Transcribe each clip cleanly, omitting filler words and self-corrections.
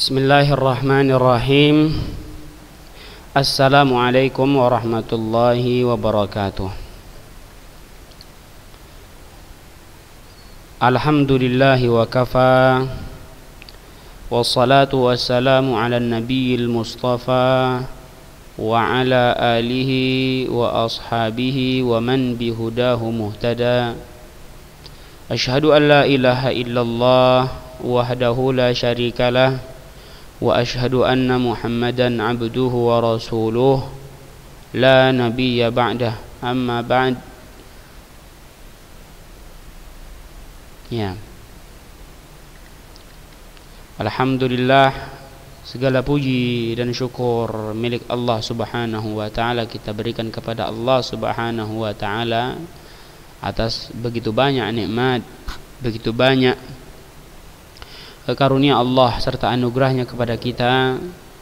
Bismillahirrahmanirrahim. Assalamualaikum warahmatullahi wabarakatuh. Alhamdulillahi wa kafa, wassalatu wassalamu ala nabiyil mustafa wa ala alihi wa ashabihi wa man bihudahu muhtada. Ashhadu an la ilaha illallah wahdahu la syarikalah wa ashhadu anna Muhammadan abduhu wa rasuluh la nabiyya ba'dah, amma ba'd. Ya, alhamdulillah, segala puji dan syukur milik Allah subhanahu wa ta'ala. Kita berikan kepada Allah subhanahu wa ta'ala atas begitu banyak nikmat, begitu banyak karunia Allah serta anugerahnya kepada kita,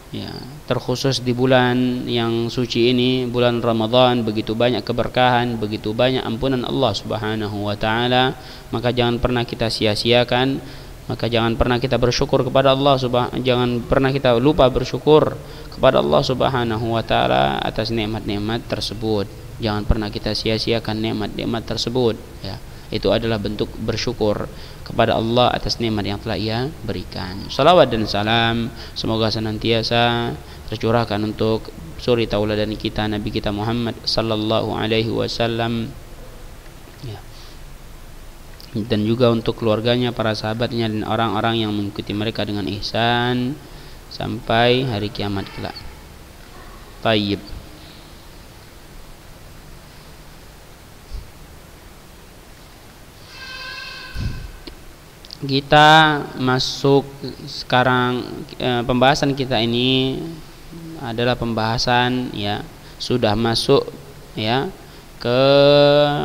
ya, terkhusus di bulan yang suci ini, bulan Ramadan. Begitu banyak keberkahan, begitu banyak ampunan Allah subhanahu wa ta'ala. Maka jangan pernah kita sia-siakan, maka jangan pernah kita bersyukur kepada Allah, jangan pernah kita lupa bersyukur kepada Allah subhanahu wa ta'ala atas nikmat-nikmat tersebut. Jangan pernah kita sia-siakan nikmat-nikmat tersebut, ya. Itu adalah bentuk bersyukur kepada Allah atas nikmat yang telah Ia berikan. Salawat dan salam semoga senantiasa tercurahkan untuk suri tauladan kita, Nabi kita Muhammad sallallahu alaihi wasallam, ya, dan juga untuk keluarganya, para sahabatnya, dan orang-orang yang mengikuti mereka dengan ihsan sampai hari kiamat kelak. Tayyib. Kita masuk sekarang, pembahasan kita ini adalah pembahasan, ya, sudah masuk, ya, ke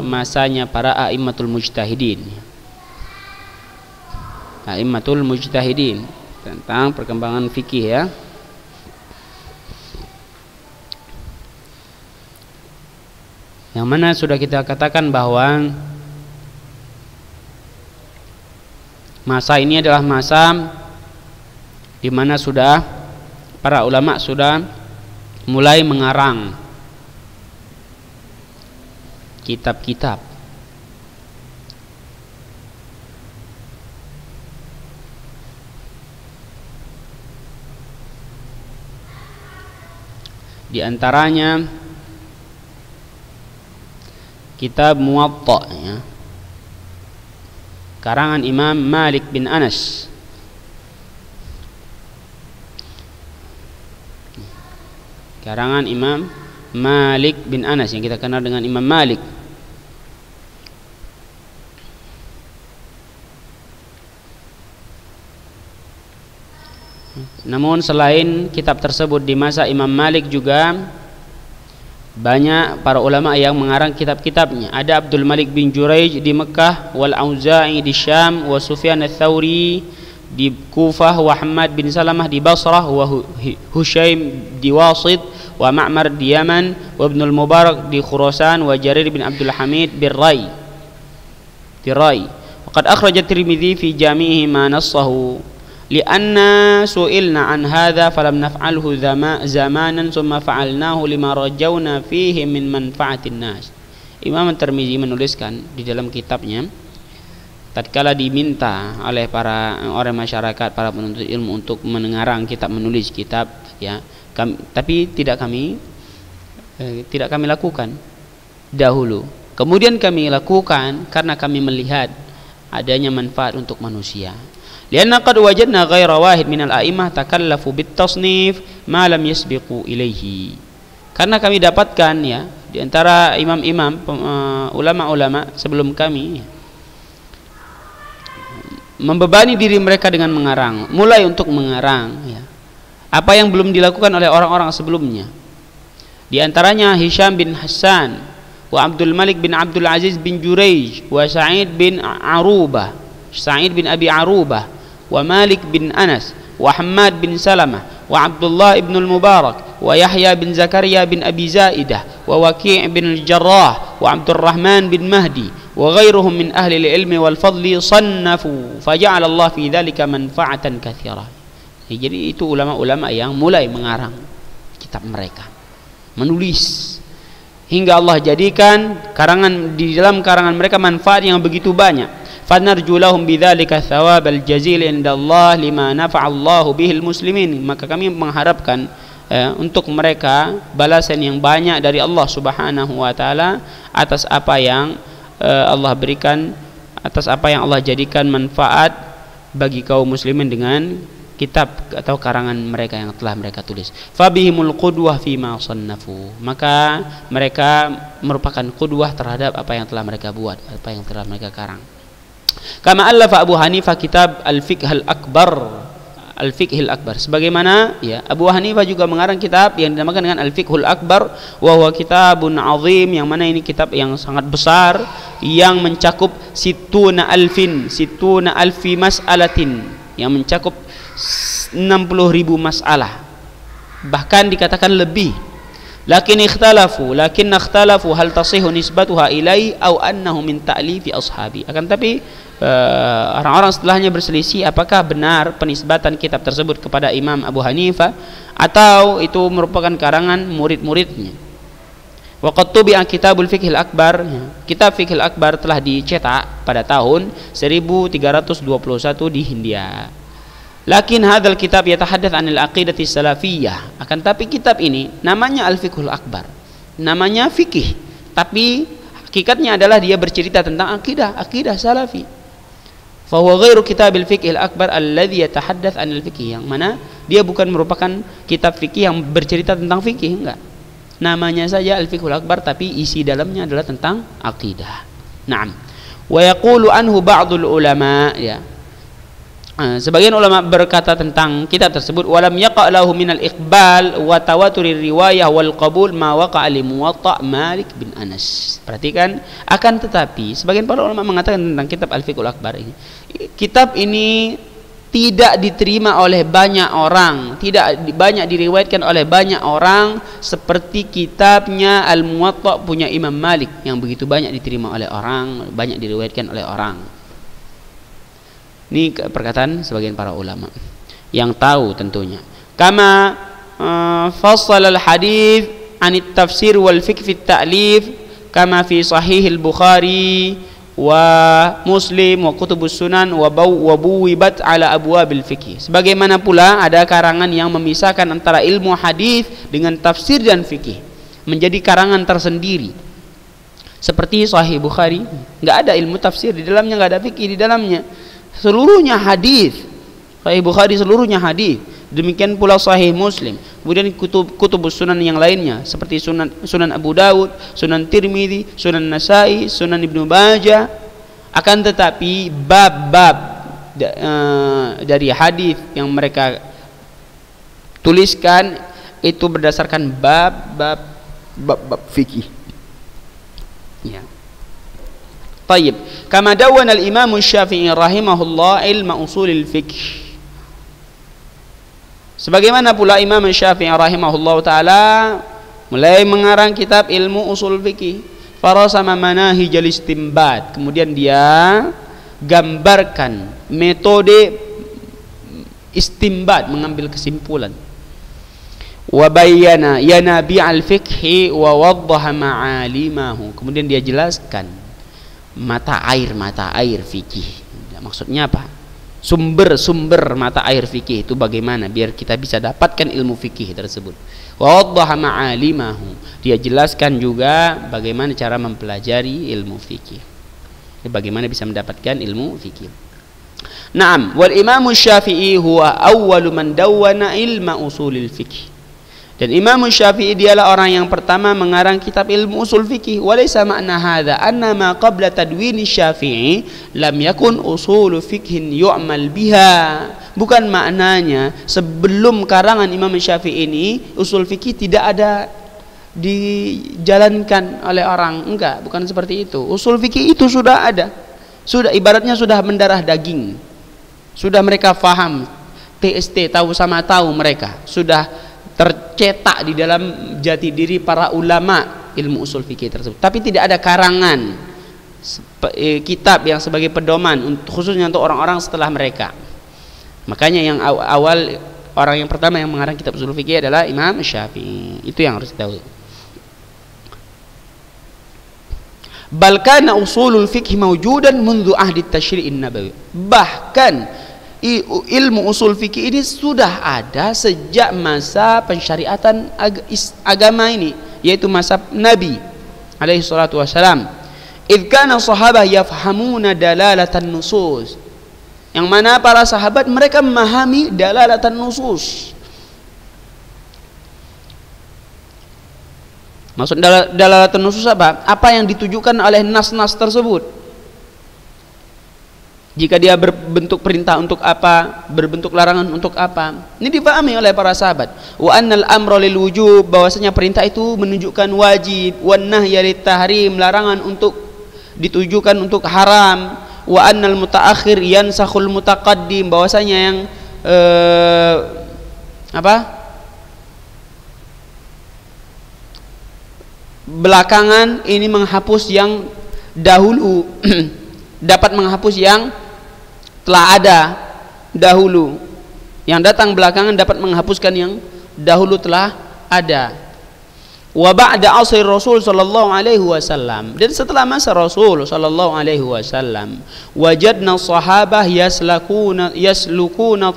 masanya para a'immatul mujtahidin. A'immatul mujtahidin tentang perkembangan fikih, ya. Yang mana sudah kita katakan bahwa masa ini adalah masa di mana sudah para ulama sudah mulai mengarang kitab-kitab. Di antaranya kitab Muwatta, ya, karangan Imam Malik bin Anas. Karangan Imam Malik bin Anas yang kita kenal dengan Imam Malik. Namun selain kitab tersebut, di masa Imam Malik juga banyak para ulama yang mengarang kitab-kitabnya. Ada Abdul Malik bin Juraij di Mekah, wal Auza'i di Syam, wa Sufyan ats-Tsauri di Kufah, wa Hammad bin Salamah di Basrah, wa Hushaim di Wasit, wa Ma'mar di Yaman, wa Ibnul Mubarak di Khurasan, wa Jarir bin Abdul Hamid bin Rai di Rai. Waqad akhraja Tirmidzi fi jami'ihi ma nassahu lianna su'ilna an hadha falam naf'alhu zamanan summa fa'alnahu lima rajawna fihi min manfa'atin nas. Imam Tirmidzi menuliskan di dalam kitabnya, tatkala diminta oleh para orang masyarakat, para penuntut ilmu untuk mengarang kitab, menulis kitab, ya, tapi tidak kami lakukan dahulu. Kemudian kami lakukan karena kami melihat adanya manfaat untuk manusia. Lianna qad wajadna ghaira wahid minal a'imah takallafu bit-tasnif ma lam yasbiqu ilaihi. Karena kami dapatkan, ya, di antara imam-imam, ulama-ulama sebelum kami, ya, membebani diri mereka dengan mengarang, mulai untuk mengarang, ya, apa yang belum dilakukan oleh orang-orang sebelumnya. Di antaranya Hisham bin Hassan, wa Abdul Malik bin Abdul Aziz bin Juraij, wa Sa'id bin Abi Arubah, wa Malik bin Anas, wa Hammad bin Salamah, wa Abdullah ibn al-Mubarak, wa Yahya bin Zakaria bin Abi Zaidah, wa Waki' bin al-Jarrah, wa Abdurrahman bin Mahdi, wa ghairuhum min ahli al-ilmi wal fadli sannafu faja'ala Allah fi dhalika manfa'atan katsira. Jadi itu ulama-ulama yang mulai mengarang kitab mereka, menulis, hingga Allah jadikan di dalam karangan mereka manfaat yang begitu banyak. Fanarju lahum bidzalika thawabal jazil indallah lima nafa'allahu bihil muslimin. Maka kami mengharapkan untuk mereka balasan yang banyak dari Allah Subhanahu wa taala atas apa yang Allah berikan, atas apa yang Allah jadikan manfaat bagi kaum muslimin dengan kitab atau karangan mereka yang telah mereka tulis. Fabihimul qudwah fima sannafu. Maka mereka merupakan qudwah terhadap apa yang telah mereka buat, apa yang telah mereka karang. Kama allafa Abu Hanifah kitab Al-Fiqh Al-Akbar. Al-Fiqh Al-Akbar. Sebagaimana ya Abu Hanifah juga mengarang kitab yang dinamakan dengan Al-Fiqh Al-Akbar, wa huwa kitabun azim, yang mana ini kitab yang sangat besar yang mencakup situna alfi mas'alatin, yang mencakup 60.000 masalah, bahkan dikatakan lebih. Lakin ikhtalafu hal tasihu nisbatuha ilai au annahu min ta'lifi ashabi. Akan tapi orang-orang setelahnya berselisih apakah benar penisbatan kitab tersebut kepada Imam Abu Hanifah atau itu merupakan karangan murid-muridnya. Wa qad tubi'a kitabul fiqh al-akbar. Kitab fiqh al-akbar telah dicetak pada tahun 1321 di Hindia. Lakin hadzal kitab yatahaddath 'anil aqidati salafiyah. Akan tapi kitab ini namanya Al-Fiqhul Akbar, namanya fikih, tapi hakikatnya adalah dia bercerita tentang akidah salafi. Fa huwa ghairu kitabil fiqhil akbar alladhi yatahaddath 'anil fiqh, yang mana dia bukan merupakan kitab fikih yang bercerita tentang fikih, enggak. Namanya saja Al-Fiqhul Akbar, tapi isi dalamnya adalah tentang akidah. Naam. Wa yaqulu anhu ba'dul ulama, ya. Sebagian ulama berkata tentang kitab tersebut, walam yaqa' lahu minal iqbal wa tawaturir riwayah wal qabul ma waqa'a li Muwatta' Malik bin Anas. Perhatikan, akan tetapi sebagian para ulama mengatakan tentang kitab Al-Fiqhul Akbar ini, kitab ini tidak diterima oleh banyak orang, tidak banyak diriwayatkan oleh banyak orang seperti kitabnya Al-Muwatta' punya Imam Malik yang begitu banyak diterima oleh orang, banyak diriwayatkan oleh orang. Ini perkataan sebagian para ulama yang tahu tentunya. Kama fassala al-hadits anit tafsir wal fiqh fi at-ta'lif kama fi sahih al-Bukhari wa Muslim wa kutubus sunan wa buwibat ala abwabil fiqh. Sebagaimana pula ada karangan yang memisahkan antara ilmu hadis dengan tafsir dan fikih menjadi karangan tersendiri. Seperti Sahih Bukhari, enggak ada ilmu tafsir di dalamnya, enggak ada fikih di dalamnya. Seluruhnya hadis. Sahih Bukhari seluruhnya hadis. Demikian pula Sahih Muslim. Kemudian kutubus sunan yang lainnya seperti Sunan Abu Dawud, Sunan Tirmidzi, Sunan Nasai, Sunan Ibnu Majah. Akan tetapi bab-bab dari hadis yang mereka tuliskan itu berdasarkan bab fikih. Ya. Tayyib. Kama dawwana al-Imam Syafi'i rahimahullah ilma usulil fiqh. Sebagaimana pula Imam Syafi'i rahimahullah taala mulai mengarang kitab ilmu usul fikih, farasama manahijal istinbat. Kemudian dia gambarkan metode istinbat, mengambil kesimpulan. Wa bayyana yanabi'al fiqhi wa waddaha ma'alimahu. Kemudian dia jelaskan mata air fikih. Maksudnya apa? Sumber mata air fikih itu bagaimana biar kita bisa dapatkan ilmu fikih tersebut. Wa waddaha ma'alimahu. Dia jelaskan juga bagaimana cara mempelajari ilmu fikih. Bagaimana bisa mendapatkan ilmu fikih. Naam, wal Imam Syafi'i huwa awwalu man dawwana ilma usulil fiqh. Dan Imam Syafi'i dialah orang yang pertama mengarang kitab ilmu usul fikih. Walaysa ma'na hadza anna ma qabla tadwini Syafi'i lam yakun usul fikhin yu'mal biha. Bukan maknanya sebelum karangan Imam Syafi'i ini usul fikih tidak ada dijalankan oleh orang. Enggak, bukan seperti itu. Usul fikih itu sudah ada. Sudah ibaratnya sudah mendarah daging. Sudah mereka faham. TST, tahu sama tahu mereka. Sudah tercetak di dalam jati diri para ulama ilmu usul fikih tersebut, tapi tidak ada karangan kitab yang sebagai pedoman khususnya untuk orang-orang setelah mereka. Makanya yang awal Orang yang pertama yang mengarang kitab usul fikih adalah Imam Syafi'i. Itu yang harus tahu. Bal kana usulul fikih mawjudan mundu ahdi tasyri'in nabawi. Bahkan ilmu usul fikih ini sudah ada sejak masa pensyariatan agama ini, yaitu masa Nabi alaihi salatu wassalam. Idh kana sahabah yafhamuna dalalatan nusus. Yang mana para sahabat mereka memahami dalalatan nusus. Maksud dalalatan nusus apa? Apa yang ditujukan oleh nas-nas tersebut. Jika dia berbentuk perintah untuk apa, berbentuk larangan untuk apa. Ini dipahami oleh para sahabat. Wa annal amra lil wujub, bahwasanya perintah itu menunjukkan wajib, wan nahya lit tahrim, larangan untuk ditujukan untuk haram. Wa annal mutaakhir yansakhul mutaqaddim, bahwasanya yang belakangan ini menghapus yang dahulu dapat menghapus yang telah ada dahulu. Yang datang belakangan dapat menghapuskan yang dahulu telah ada. Wa ba'da asri Rasul sallallahu alaihi wasallam, dan setelah masa Rasul sallallahu alaihi wasallam, wajadna sahabah yaslukuna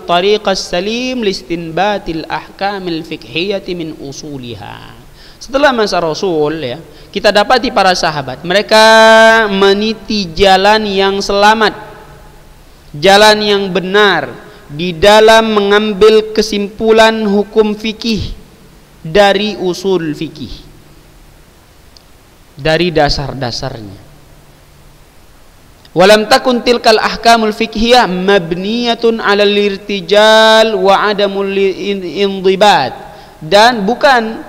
tariqas salim listinbatil ahkamil fiqhiyati min usuliha. Setelah masa Rasul, ya, kita dapati para sahabat mereka meniti jalan yang selamat, jalan yang benar di dalam mengambil kesimpulan hukum fikih dari usul fikih, dari dasar-dasarnya. Walam takun tilkal ahkamul fiqhiyah mabniyatun 'alal irtijal wa 'adamul indibat, dan bukan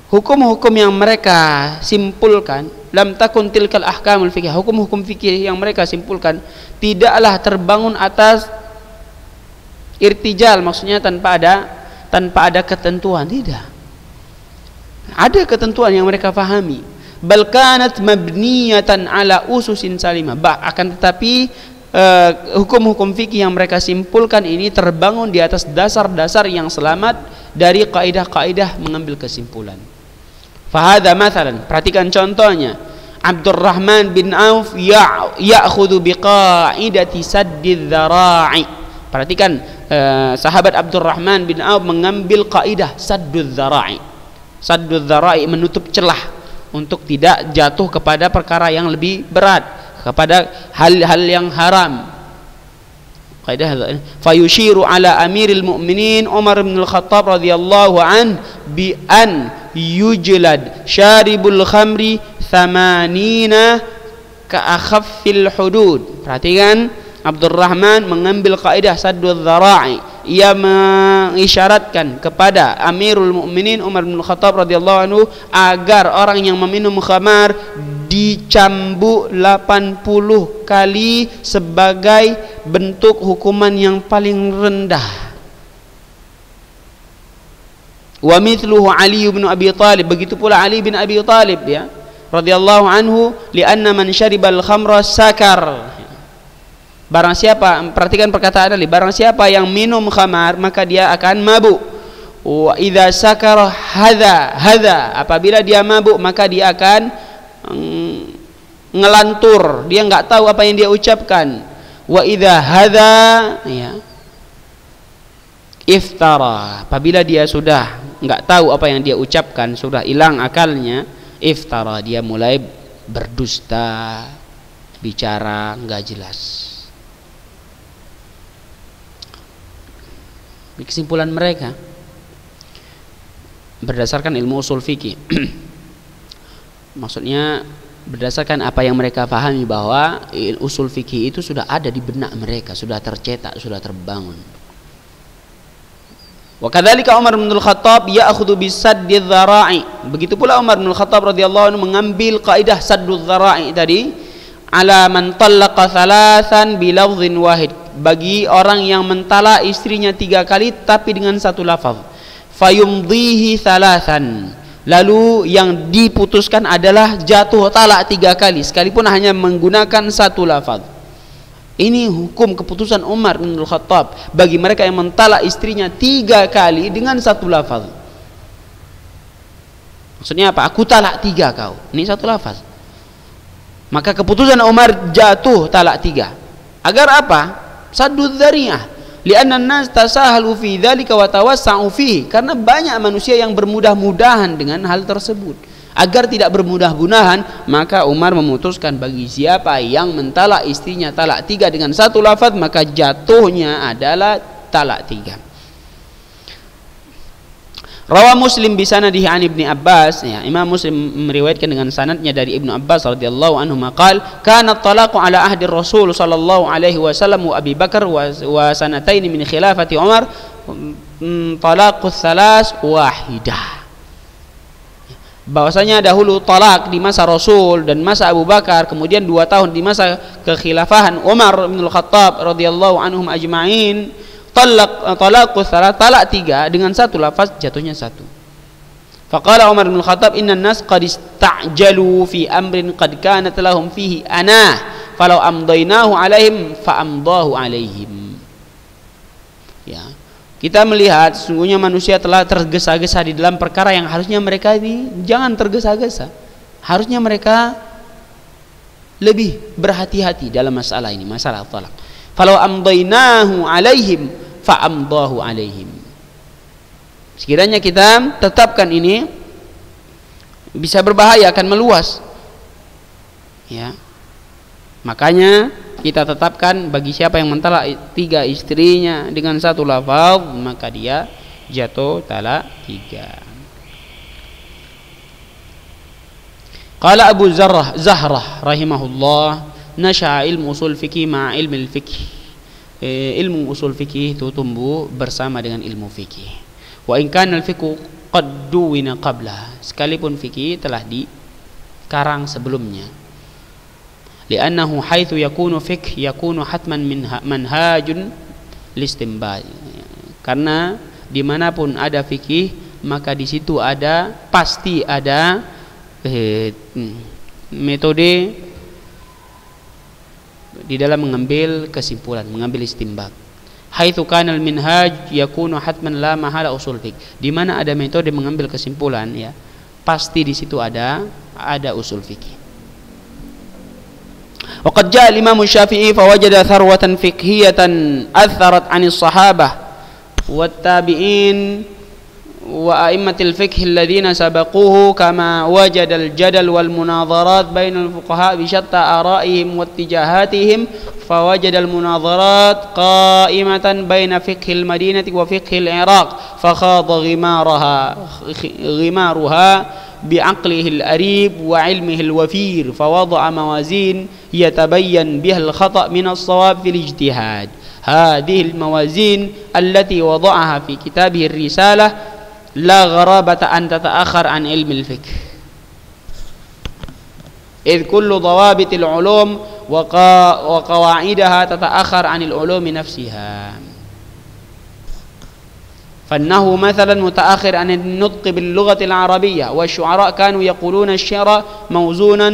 hukum-hukum yang mereka simpulkan, lam takun tilkal ahkamul fiqhiyah, hukum-hukum fikih yang mereka simpulkan tidaklah terbangun atas irtijal, maksudnya tanpa ada ketentuan. Tidak, ada ketentuan yang mereka fahami. Bal kanat mabniyatan ala ususin salimah, akan tetapi hukum-hukum fikih yang mereka simpulkan ini terbangun di atas dasar-dasar yang selamat dari kaidah-kaidah mengambil kesimpulan. Fahadha mathalan, perhatikan contohnya. Abdurrahman bin Auf ya'khudhu biqaidati saddidz dzara'i. Perhatikan, sahabat Abdurrahman bin Auf mengambil kaidah saddudz dzara'i. Saddudz dzara'i, menutup celah untuk tidak jatuh kepada perkara yang lebih berat, kepada hal-hal yang haram. Kaidah fayushiru ala amiril mu'minin Umar bin Al-Khattab radhiyallahu an bi an yujlad syaribul khamri 80 ka akhaffil hudud. Perhatikan, Abdurrahman mengambil kaidah saddudz dzara'i. Ia mengisyaratkan kepada Amirul Mukminin Umar bin Khattab radhiyallahu anhu agar orang yang meminum khamar dicambuk 80 kali sebagai bentuk hukuman yang paling rendah. Wa mithluhu Ali bin Abi Thalib, begitu pula Ali bin Abi Thalib, ya, radhiyallahu anhu, li'anna man syaribal khamra sakar. Barang siapa, perhatikan perkataan Ali, barang siapa yang minum khamar maka dia akan mabuk. Wa idza sakara hadza, apabila dia mabuk maka dia akan ngelantur, dia enggak tahu apa yang dia ucapkan. Wa idza hadza, ya, iftara, apabila dia sudah enggak tahu apa yang dia ucapkan, sudah hilang akalnya, iftara, dia mulai berdusta, bicara enggak jelas. Kesimpulan mereka berdasarkan ilmu usul fikih. Maksudnya berdasarkan apa yang mereka pahami, bahwa usul fikih itu sudah ada di benak mereka, sudah tercetak, sudah terbangun. Wa kadzalika Umar bin Al-Khattab ya'khudhu bisaddidz dzara'i. Begitu pula Umar bin Al-Khattab radhiyallahu anhu mengambil kaidah saddudz dzara'i tadi, ala man talaqa thalathan bi lafdhin wahid, bagi orang yang mentala istrinya 3 kali tapi dengan satu lafaz. Fayumdhihi thalathan, lalu yang diputuskan adalah jatuh talak 3 kali sekalipun hanya menggunakan satu lafaz. Ini hukum keputusan Umar bin Khattab bagi mereka yang mentalak istrinya 3 kali dengan satu lafaz. Maksudnya apa? Aku talak 3 kau. Ini satu lafaz. Maka keputusan Umar jatuh talak 3. Agar apa? Saddud dzari'ah. Lianna an-nas tasahalu fi dzalika wa tawassa'u fihi. Karena banyak manusia yang bermudah-mudahan dengan hal tersebut. Agar tidak bermudah-mudahan, maka Umar memutuskan bagi siapa yang mentalak istrinya talak 3 dengan satu lafaz, maka jatuhnya adalah talak 3. Rawa Muslim bi sanadihi an Ibnu Abbas, ya, Imam Muslim meriwayatkan dengan sanadnya dari Ibnu Abbas radhiyallahu anhu maqal kana talaqu ala ahdi Rasul sallallahu alaihi wasallam wa Abi Bakar wa sanataini min khilafati Umar talaqus salas wahidah. Bahwasanya dahulu talak di masa Rasul dan masa Abu Bakar, kemudian 2 tahun di masa kekhilafahan Umar bin Khattab radhiyallahu anhum ajma'in, talaqus salat, talak 3 dengan satu lafaz jatuhnya 1. Faqala Umar bin Khattab innan nas qad ista'jalu fi amrin qad kanat lahum fihi ana falau amdainahu alaihim fa amdahu alaihim. Ya. Kita melihat sesungguhnya manusia telah tergesa-gesa di dalam perkara yang harusnya mereka ini jangan tergesa-gesa. Harusnya mereka lebih berhati-hati dalam masalah ini, masalah talak. Falau amdainahu alaihim fa amdahu alaihim. Sekiranya kita tetapkan ini bisa berbahaya, akan meluas. Ya. Makanya kita tetapkan bagi siapa yang mentalak 3 istrinya dengan satu lafaz, maka dia jatuh talak 3. Qala Abu Zahrah rahimahullah, nasha'a ilmu usul fikih ma'a ilmu fikih. Ilmu usul fikih itu tumbuh bersama dengan ilmu fikih. Wa in kana al-fiqhu qad duwina qabla, sekalipun fikih telah dikarang sebelumnya. Li'annahu haitsu yakunu fiqh yakunu hatman min manhajun listinbat. Karena dimanapun ada fikih, maka di situ ada pasti ada metode di dalam mengambil kesimpulan, mengambil istinbat. Haitsu kana al-minhaj yakunu hatman la mahala usul fiqh. Di mana ada metode mengambil kesimpulan, ya, pasti di situ ada usul fikih. وقد جاء الإمام الشافعي فوجد ثروة فقهية أثرت عن الصحابة والتابعين وأئمة الفقه الذين سبقوه، كما وجد الجدل والمناظرات بين الفقهاء بشتى آرائهم واتجاهاتهم، فوجد المناظرات قائمة بين فقه المدينة وفقه العراق فخاض غمارها بعقله الأريب وعلمه الوفير، فوضع موازين يتبين بها الخطأ من الصواب في الاجتهاد. هذه الموازين التي وضعها في كتابه الرسالة لا غرابة أن تتأخر عن علم الفقه، إذ كل ضوابط العلوم وقواعدها تتأخر عن العلوم نفسها. فإنه مثلا متأخر عن النطق باللغة العربية، والشعراء كانوا يقولون الشعر موزونا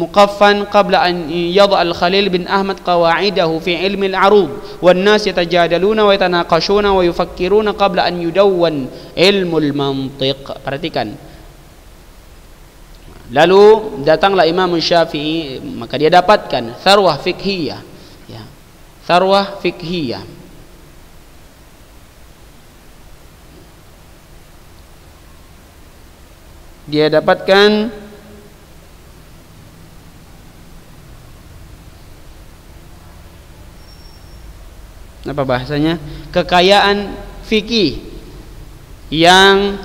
مقفا قبل أن يضع الخليل بن أحمد قواعده في علم العروض، والناس يتجادلون ويتناقشون ويفكرون قبل أن يدون علم المنطق. Perhatikan. Lalu datanglah Imam Syafi'i, maka dia dapatkan tharwah fiqhiyah, ya, tharwah fiqhiyah. Dia dapatkan apa bahasanya, kekayaan fikih yang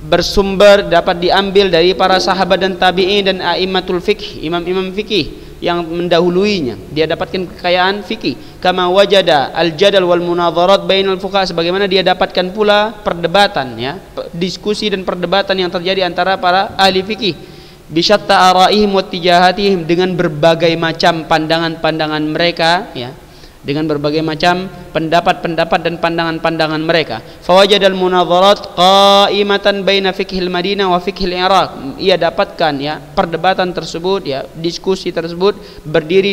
bersumber dapat diambil dari para sahabat dan tabi'in dan a'immatul fiqh, imam-imam fikih yang mendahuluinya. Dia dapatkan kekayaan fikih, kama wajada al-jadal wal munadharat bainal fuqaha, sebagaimana dia dapatkan pula perdebatan, ya, diskusi dan perdebatan yang terjadi antara para ahli fikih, bisyatta araihim wa tijahatihim, dengan berbagai macam pandangan-pandangan mereka, ya, dengan berbagai macam pendapat-pendapat dan pandangan-pandangan mereka. Fawajadal munadharat qa'imatan baina fiqhil Madinah wa fiqhil Iraq. Ia dapatkan ya perdebatan tersebut, ya diskusi tersebut terjadi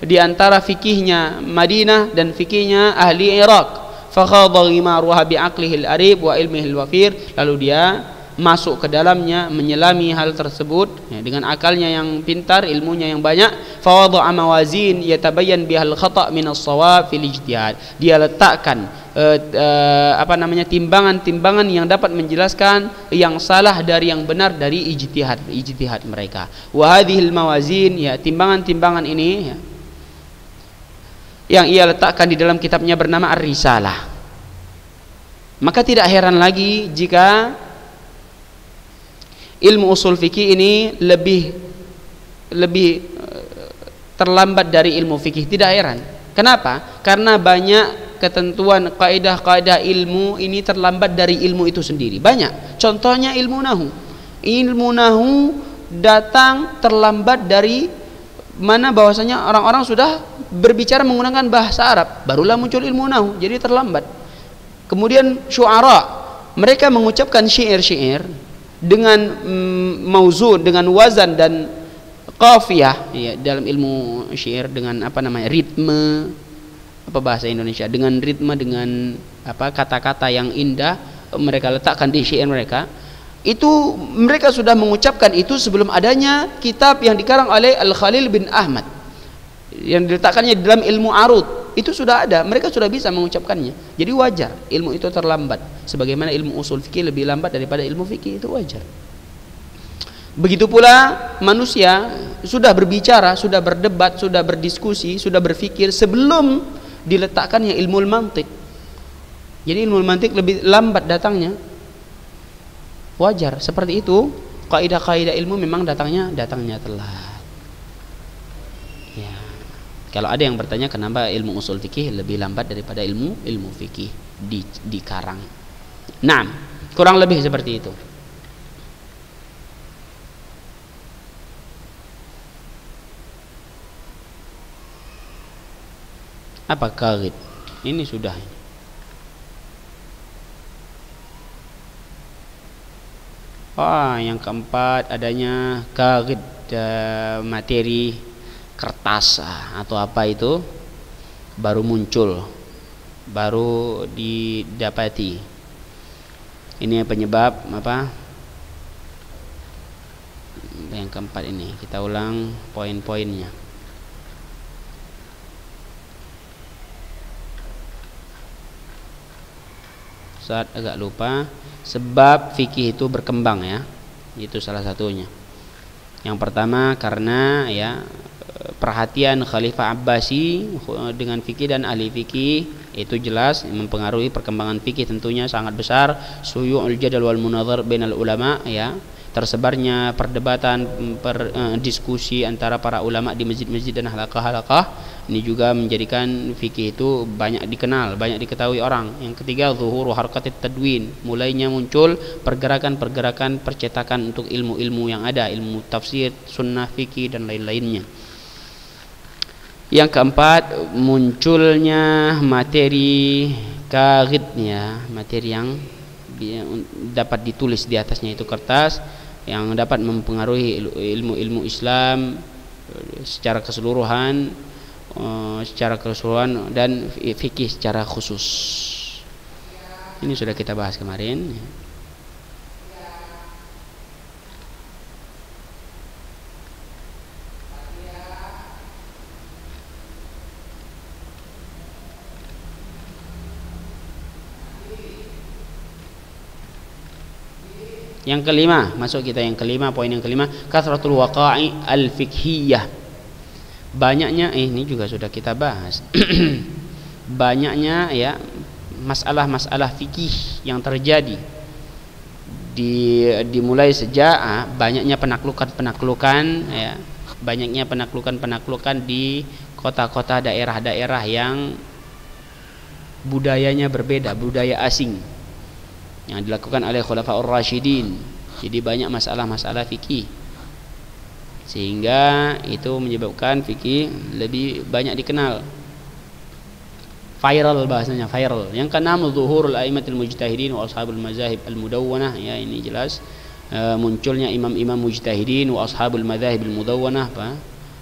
di antara fikihnya Madinah dan fikihnya ahli Iraq. Fakhadha ghimaruha bi'aqlihil arib wa ilmihil wafir. Lalu dia masuk ke dalamnya, menyelami hal tersebut ya, dengan akalnya yang pintar, ilmunya yang banyak. Fawadha'a mawazin yatabayyan bihal khata' min as-shawab fil ijtihad. Dia letakkan timbangan-timbangan yang dapat menjelaskan yang salah dari yang benar dari ijtihad mereka. Wa hadhil mawazin, ya timbangan-timbangan ini ya, yang ia letakkan di dalam kitabnya bernama Ar-Risalah. Maka tidak heran lagi jika ilmu usul fikih ini lebih terlambat dari ilmu fikih. Tidak heran. Kenapa? Karena banyak ketentuan kaidah-kaidah ilmu ini terlambat dari ilmu itu sendiri. Banyak. Contohnya ilmu nahu. Ilmu nahu datang terlambat dari mana bahwasanya orang-orang sudah berbicara menggunakan bahasa Arab, barulah muncul ilmu nahu. Jadi terlambat. Kemudian syu'ara, mereka mengucapkan syair-syair dengan mauzun, dengan wazan dan qafiyah ya, dalam ilmu syair dengan ritme, bahasa Indonesia, dengan ritme, dengan kata-kata yang indah mereka letakkan di syair mereka. Itu mereka sudah mengucapkan itu sebelum adanya kitab yang dikarang oleh Al-Khalil bin Ahmad yang diletakkannya dalam ilmu arud. Itu sudah ada, mereka sudah bisa mengucapkannya. Jadi wajar ilmu itu terlambat, sebagaimana ilmu usul fikih lebih lambat daripada ilmu fikih, itu wajar. Begitu pula manusia sudah berbicara, sudah berdebat, sudah berdiskusi, sudah berfikir sebelum diletakkannya ilmu mantik. Jadi ilmu mantik lebih lambat datangnya. Wajar seperti itu. Kaidah-kaidah ilmu memang datangnya telat. Ya. Kalau ada yang bertanya kenapa ilmu usul fikih lebih lambat daripada ilmu fikih dikarang. Nah, kurang lebih seperti itu. Apa qarid? Ini sudah. Yang keempat adanya qarid, materi kertas atau apa itu baru muncul, baru didapati. Ini penyebab apa? Yang keempat ini kita ulang poin-poinnya. Saat agak lupa, sebab fikih itu berkembang ya, itu salah satunya. Yang pertama karena ya perhatian Khalifah Abbasi dengan fikih dan ahli fikih itu jelas mempengaruhi perkembangan fikih, tentunya sangat besar. Suyu'ul jadal wal munadhar bainal ulama, ya tersebarnya perdebatan diskusi antara para ulama di masjid-masjid dan halaqah-halaqah ini juga menjadikan fikih itu banyak dikenal, banyak diketahui orang. Yang ketiga, zuhuru harakatit tadwin, mulainya muncul pergerakan-pergerakan percetakan untuk ilmu-ilmu yang ada, ilmu tafsir, sunnah, fikih dan lain-lainnya. Yang keempat, munculnya materi qaridnya, materi yang dapat ditulis di atasnya itu kertas, yang dapat mempengaruhi ilmu-ilmu Islam secara keseluruhan, dan fikih secara khusus. Ini sudah kita bahas kemarin. Yang kelima, masuk kita yang kelima, poin yang kelima, kasratul waqa'i al-fiqhiyah. Banyaknya ini juga sudah kita bahas. Banyaknya ya masalah-masalah fikih yang terjadi dimulai sejak banyaknya penaklukan ya, banyaknya penaklukan di kota-kota, daerah-daerah yang budayanya berbeda, budaya asing yang dilakukan oleh Khulafaur Rasyidin. Jadi banyak masalah-masalah fikih. sehingga itu menyebabkan fikih lebih banyak dikenal, viral bahasanya, viral. Yang keenam, zuhurul a'immatul mujtahidin wa ashabul mazahib al-mudawwanah. Ya, ini jelas munculnya imam-imam mujtahidin wa ashabul mazahib al-mudawwanah,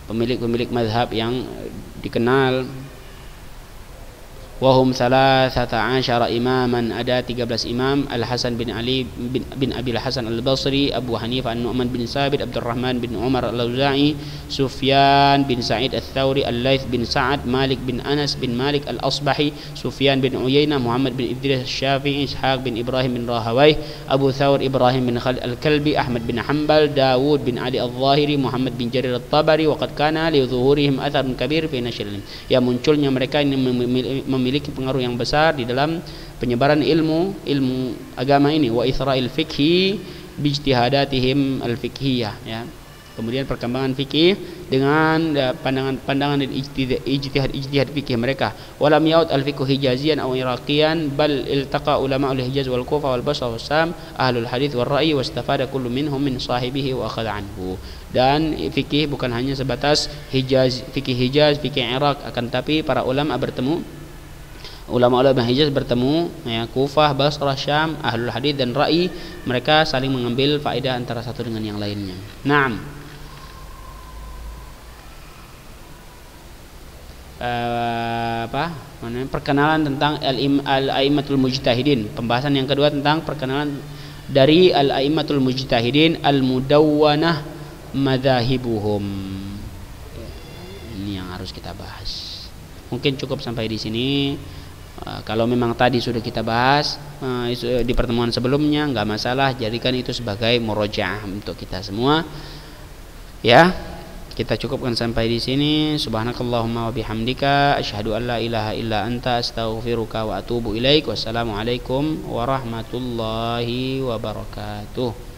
pemilik-pemilik mazhab yang dikenal. Wahum 13 imaman, ada 13 imam. Al-Hasan bin Ali bin Abi al-Hasan al-Basri, Abu Hanifah, An-Nu'man bin Sabit, Abdurrahman bin Umar al-Auza'i, Sufyan bin Sa'id al-Thawri, Al-Laits bin Sa'ad, Malik bin Anas bin Malik al-Asbahi, Sufyan bin Uyainah, Muhammad bin Idris al-Syafi'i, Ishaq bin Ibrahim bin Rahawayh, Abu Thawr Ibrahim bin Khalid al-Kalbi, Ahmad bin Hanbal, Dawud bin Ali al-Zahiri, Muhammad bin Jarir al-Tabari. Wa qad kana li zuhurihim atharun kabir fi nashr ilm. Ya, munculnya mereka ini memiliki pengaruh yang besar di dalam penyebaran ilmu agama ini. Wa isra'il fikhi bijtihadatihim al-fiqhiyah, ya. Kemudian perkembangan fikih dengan pandangan dan ijtihad fikih mereka. Walam yaud al-fiqh hijaziyan aw iraqiyan, bal iltaqa ulama al-Hijaz wal Kufa wal Basra was Sam, ahlul hadits wal ra'yi, wastafada kullu minhum min sahibihi wa akhadha anhu. Dan fikih bukan hanya sebatas Hijaz, fikih Irak, akan tapi para ulama bertemu, ulama-ulama Hijaz bertemu, ya, Kufah, Basrah, Syam, ahlul hadits dan ra'yi, mereka saling mengambil faedah antara satu dengan yang lainnya. Naam. Perkenalan tentang al-a'immatul mujtahidin. Pembahasan yang kedua tentang perkenalan dari al-a'immatul mujtahidin al-mudawwanah madzahibuhum. Ini yang harus kita bahas. Mungkin cukup sampai di sini. Kalau memang tadi sudah kita bahas di pertemuan sebelumnya, enggak masalah, jadikan itu sebagai murojaah untuk kita semua. Ya. Kita cukupkan sampai di sini. Subhanakallahumma wa bihamdika asyhadu an la ilaha illa anta astaghfiruka wa atubu ilaik. Wassalamualaikum warahmatullahi wabarakatuh.